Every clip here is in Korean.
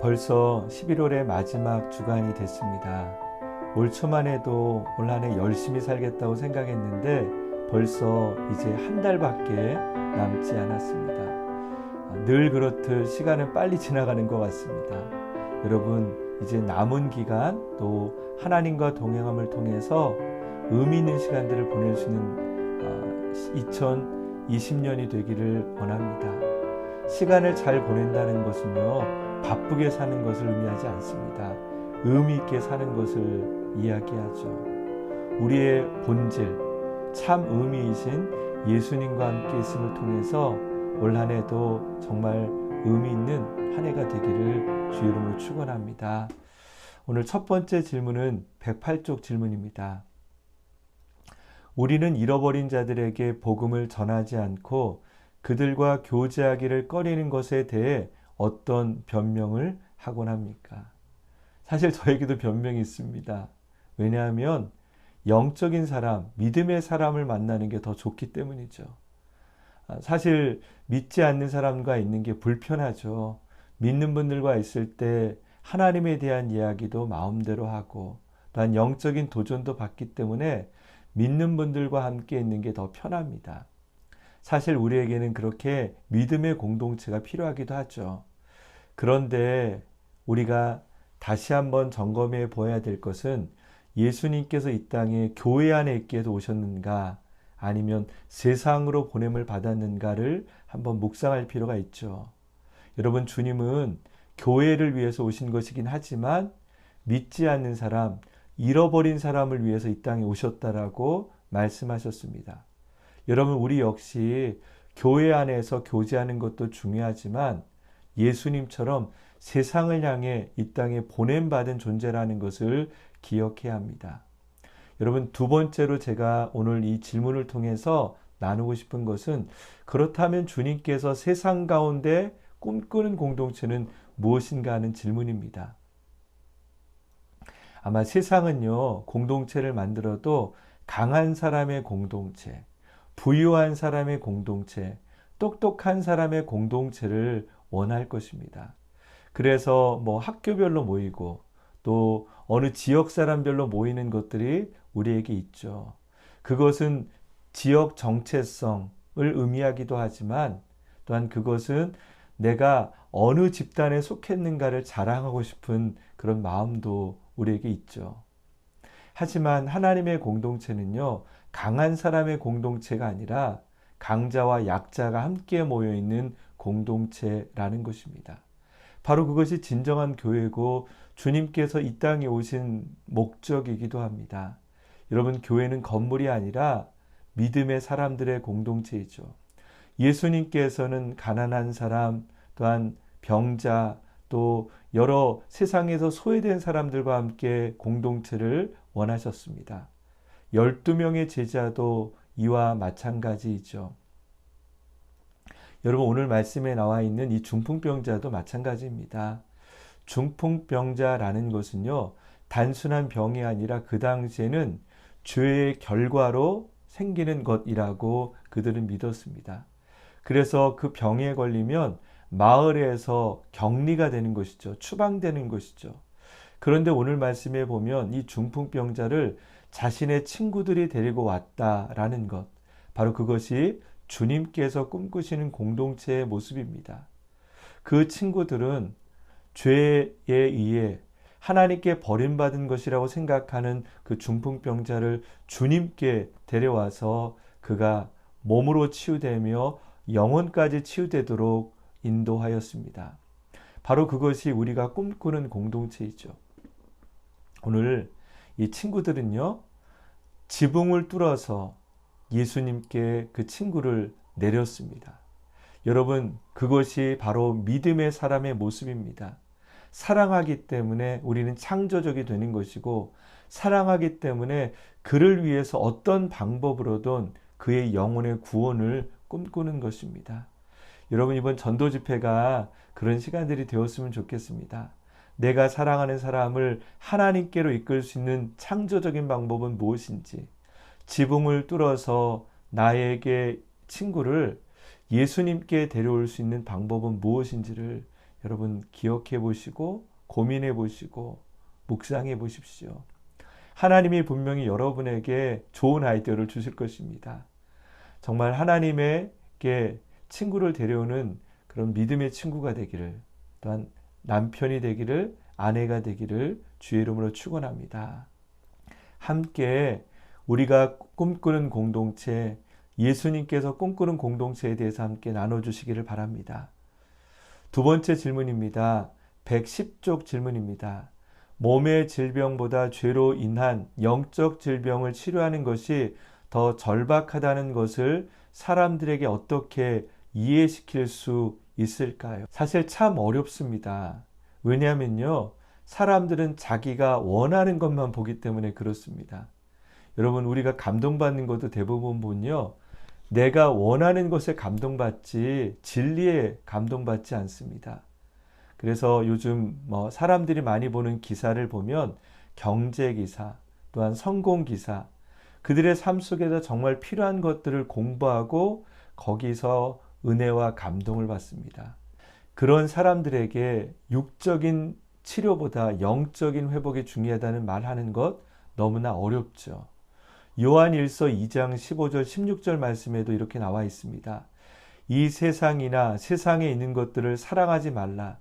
벌써 11월의 마지막 주간이 됐습니다. 올 초만 해도 올 한 해 열심히 살겠다고 생각했는데 벌써 이제 한 달밖에 남지 않았습니다. 늘 그렇듯 시간은 빨리 지나가는 것 같습니다. 여러분, 이제 남은 기간 또 하나님과 동행함을 통해서 의미 있는 시간들을 보낼 수 있는 2020년이 되기를 원합니다. 시간을 잘 보낸다는 것은요, 바쁘게 사는 것을 의미하지 않습니다. 의미 있게 사는 것을 이야기하죠. 우리의 본질, 참 의미이신 예수님과 함께 있음을 통해서 올 한 해도 정말 의미 있는 한 해가 되기를 주 이름으로 축원합니다. 오늘 첫 번째 질문은 108쪽 질문입니다. 우리는 잃어버린 자들에게 복음을 전하지 않고 그들과 교제하기를 꺼리는 것에 대해 어떤 변명을 하곤 합니까? 사실 저에게도 변명이 있습니다. 왜냐하면 영적인 사람, 믿음의 사람을 만나는 게 더 좋기 때문이죠. 사실 믿지 않는 사람과 있는 게 불편하죠. 믿는 분들과 있을 때 하나님에 대한 이야기도 마음대로 하고 또한 영적인 도전도 받기 때문에 믿는 분들과 함께 있는 게 더 편합니다. 사실 우리에게는 그렇게 믿음의 공동체가 필요하기도 하죠. 그런데 우리가 다시 한번 점검해 보아야 될 것은 예수님께서 이 땅에 교회 안에 있게 해서 오셨는가 아니면 세상으로 보냄을 받았는가를 한번 묵상할 필요가 있죠. 여러분, 주님은 교회를 위해서 오신 것이긴 하지만 믿지 않는 사람, 잃어버린 사람을 위해서 이 땅에 오셨다라고 말씀하셨습니다. 여러분, 우리 역시 교회 안에서 교제하는 것도 중요하지만 예수님처럼 세상을 향해 이 땅에 보냄받은 존재라는 것을 기억해야 합니다. 여러분, 두 번째로 제가 오늘 이 질문을 통해서 나누고 싶은 것은 그렇다면 주님께서 세상 가운데 꿈꾸는 공동체는 무엇인가 하는 질문입니다. 아마 세상은요, 공동체를 만들어도 강한 사람의 공동체, 부유한 사람의 공동체, 똑똑한 사람의 공동체를 원할 것입니다. 그래서 학교별로 모이고 또 어느 지역 사람별로 모이는 것들이 우리에게 있죠. 그것은 지역 정체성을 의미하기도 하지만 또한 그것은 내가 어느 집단에 속했는가를 자랑하고 싶은 그런 마음도 우리에게 있죠. 하지만 하나님의 공동체는요, 강한 사람의 공동체가 아니라 강자와 약자가 함께 모여있는 공동체라는 것입니다. 바로 그것이 진정한 교회고 주님께서 이 땅에 오신 목적이기도 합니다. 여러분, 교회는 건물이 아니라 믿음의 사람들의 공동체이죠. 예수님께서는 가난한 사람, 또한 병자, 또 여러 세상에서 소외된 사람들과 함께 공동체를 원하셨습니다. 12명의 제자도 이와 마찬가지이죠. 여러분, 오늘 말씀에 나와 있는 이 중풍병자도 마찬가지입니다. 중풍병자라는 것은요, 단순한 병이 아니라 그 당시에는 죄의 결과로 생기는 것이라고 그들은 믿었습니다. 그래서 그 병에 걸리면 마을에서 격리가 되는 것이죠. 추방되는 것이죠. 그런데 오늘 말씀에 보면 이 중풍병자를 자신의 친구들이 데리고 왔다라는 것, 바로 그것이 주님께서 꿈꾸시는 공동체의 모습입니다. 그 친구들은 죄에 의해 하나님께 버림받은 것이라고 생각하는 그 중풍병자를 주님께 데려와서 그가 몸으로 치유되며 영혼까지 치유되도록 인도하였습니다. 바로 그것이 우리가 꿈꾸는 공동체이죠. 오늘 이 친구들은요, 지붕을 뚫어서 예수님께 그 친구를 내렸습니다. 여러분, 그것이 바로 믿음의 사람의 모습입니다. 사랑하기 때문에 우리는 창조적이 되는 것이고, 사랑하기 때문에 그를 위해서 어떤 방법으로든 그의 영혼의 구원을 꿈꾸는 것입니다. 여러분, 이번 전도 집회가 그런 시간들이 되었으면 좋겠습니다. 내가 사랑하는 사람을 하나님께로 이끌 수 있는 창조적인 방법은 무엇인지, 지붕을 뚫어서 나에게 친구를 예수님께 데려올 수 있는 방법은 무엇인지를 여러분 기억해 보시고 고민해 보시고 묵상해 보십시오. 하나님이 분명히 여러분에게 좋은 아이디어를 주실 것입니다. 정말 하나님에게 친구를 데려오는 그런 믿음의 친구가 되기를, 또한 남편이 되기를, 아내가 되기를 주의 이름으로 축원합니다. 함께 우리가 꿈꾸는 공동체, 예수님께서 꿈꾸는 공동체에 대해서 함께 나눠주시기를 바랍니다. 두 번째 질문입니다. 110쪽 질문입니다. 몸의 질병보다 죄로 인한 영적 질병을 치료하는 것이 더 절박하다는 것을 사람들에게 어떻게 이해시킬 수 있을까요? 사실 참 어렵습니다. 왜냐하면요, 사람들은 자기가 원하는 것만 보기 때문에 그렇습니다. 여러분, 우리가 감동받는 것도 대부분 보면요, 내가 원하는 것에 감동받지 진리에 감동받지 않습니다. 그래서 요즘 사람들이 많이 보는 기사를 보면 경제 기사, 또한 성공 기사, 그들의 삶 속에서 정말 필요한 것들을 공부하고 거기서 은혜와 감동을 받습니다. 그런 사람들에게 육적인 치료보다 영적인 회복이 중요하다는 말하는 것 너무나 어렵죠. 요한일서 2장 15절 16절 말씀에도 이렇게 나와 있습니다. 이 세상이나 세상에 있는 것들을 사랑하지 말라.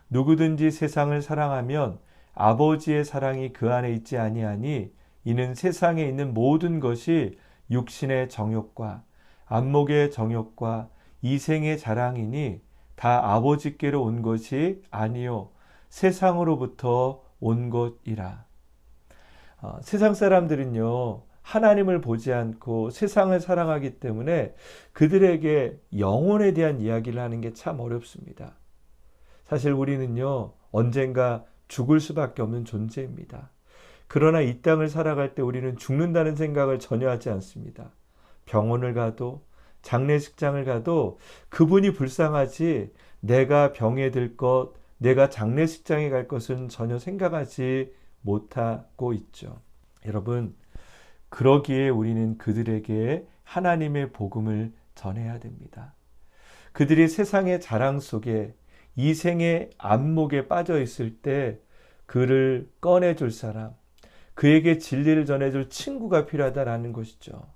누구든지 세상을 사랑하면 아버지의 사랑이 그 안에 있지 아니하니 이는 세상에 있는 모든 것이 육신의 정욕과 안목의 정욕과 이생의 자랑이니 다 아버지께로 온 것이 아니요 세상으로부터 온 것이라. 세상 사람들은요, 하나님을 보지 않고 세상을 사랑하기 때문에 그들에게 영혼에 대한 이야기를 하는 게 참 어렵습니다. 사실 우리는요, 언젠가 죽을 수밖에 없는 존재입니다. 그러나 이 땅을 살아갈 때 우리는 죽는다는 생각을 전혀 하지 않습니다. 병원을 가도 장례식장을 가도 그분이 불쌍하지 내가 병에 들 것, 내가 장례식장에 갈 것은 전혀 생각하지 못하고 있죠. 여러분, 그러기에 우리는 그들에게 하나님의 복음을 전해야 됩니다. 그들이 세상의 자랑 속에 이생의 안목에 빠져 있을 때 그를 꺼내줄 사람, 그에게 진리를 전해줄 친구가 필요하다라는 것이죠.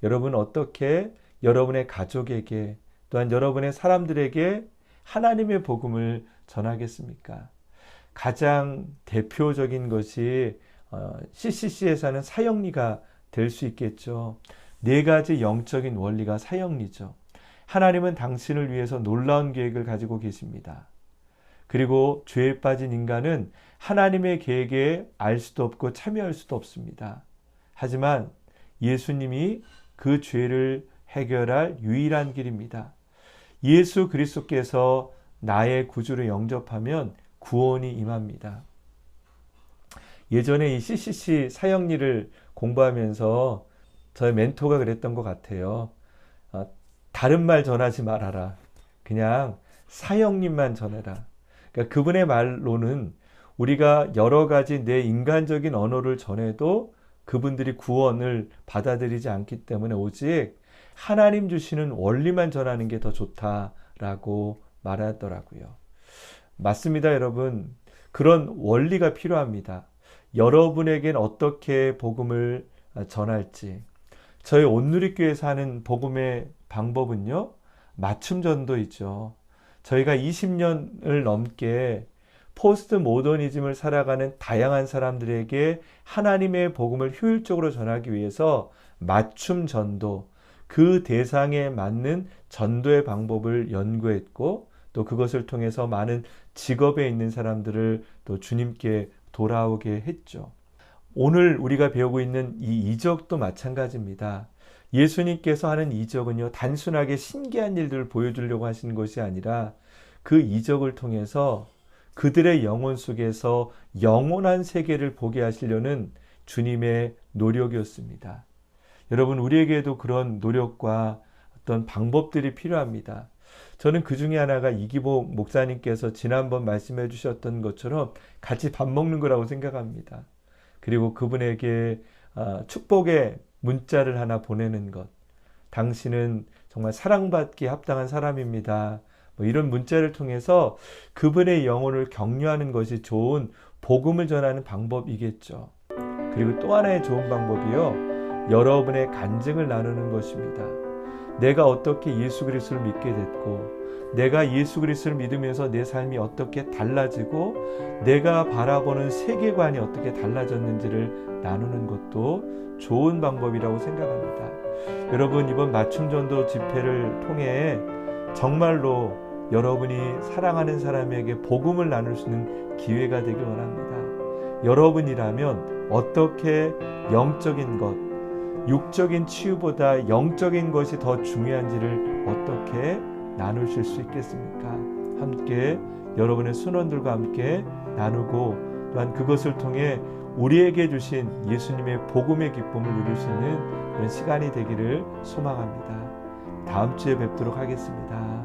여러분 어떻게 여러분의 가족에게 또한 여러분의 사람들에게 하나님의 복음을 전하겠습니까? 가장 대표적인 것이 CCC에서 하는 사형리가 될 수 있겠죠. 네 가지 영적인 원리가 사형리죠. 하나님은 당신을 위해서 놀라운 계획을 가지고 계십니다. 그리고 죄에 빠진 인간은 하나님의 계획에 알 수도 없고 참여할 수도 없습니다. 하지만 예수님이 그 죄를 해결할 유일한 길입니다. 예수 그리스도께서 나의 구주를 영접하면 구원이 임합니다. 예전에 이 CCC 사형리를 공부하면서 저의 멘토가 그랬던 것 같아요. 다른 말 전하지 말아라. 그냥 사형님만 전해라. 그러니까 그분의 말로는 우리가 여러 가지 내 인간적인 언어를 전해도 그분들이 구원을 받아들이지 않기 때문에 오직 하나님 주시는 원리만 전하는 게 더 좋다라고 말하더라고요. 맞습니다, 여러분. 그런 원리가 필요합니다. 여러분에겐 어떻게 복음을 전할지. 저희 온누리교회에서 하는 복음의 방법은요, 맞춤 전도이죠. 저희가 20년을 넘게 포스트 모더니즘을 살아가는 다양한 사람들에게 하나님의 복음을 효율적으로 전하기 위해서 맞춤 전도, 그 대상에 맞는 전도의 방법을 연구했고 또 그것을 통해서 많은 직업에 있는 사람들을 또 주님께 돌아오게 했죠. 오늘 우리가 배우고 있는 이 이적도 마찬가지입니다. 예수님께서 하는 이적은요, 단순하게 신기한 일들을 보여주려고 하시는 것이 아니라 그 이적을 통해서 그들의 영혼 속에서 영원한 세계를 보게 하시려는 주님의 노력이었습니다. 여러분, 우리에게도 그런 노력과 어떤 방법들이 필요합니다. 저는 그 중에 하나가 이기복 목사님께서 지난번 말씀해 주셨던 것처럼 같이 밥 먹는 거라고 생각합니다. 그리고 그분에게 축복의 문자를 하나 보내는 것. 당신은 정말 사랑받기에 합당한 사람입니다. 뭐 이런 문자를 통해서 그분의 영혼을 격려하는 것이 좋은 복음을 전하는 방법이겠죠. 그리고 또 하나의 좋은 방법이요, 여러분의 간증을 나누는 것입니다. 내가 어떻게 예수 그리스도를 믿게 됐고, 내가 예수 그리스도를 믿으면서 내 삶이 어떻게 달라지고, 내가 바라보는 세계관이 어떻게 달라졌는지를 나누는 것도 좋은 방법이라고 생각합니다. 여러분, 이번 맞춤전도 집회를 통해 정말로 여러분이 사랑하는 사람에게 복음을 나눌 수 있는 기회가 되길 원합니다. 여러분이라면 어떻게 영적인 것, 육적인 치유보다 영적인 것이 더 중요한지를 어떻게 나누실 수 있겠습니까? 함께 여러분의 순원들과 함께 나누고, 또한 그것을 통해 우리에게 주신 예수님의 복음의 기쁨을 누릴 수 있는 그런 시간이 되기를 소망합니다. 다음 주에 뵙도록 하겠습니다.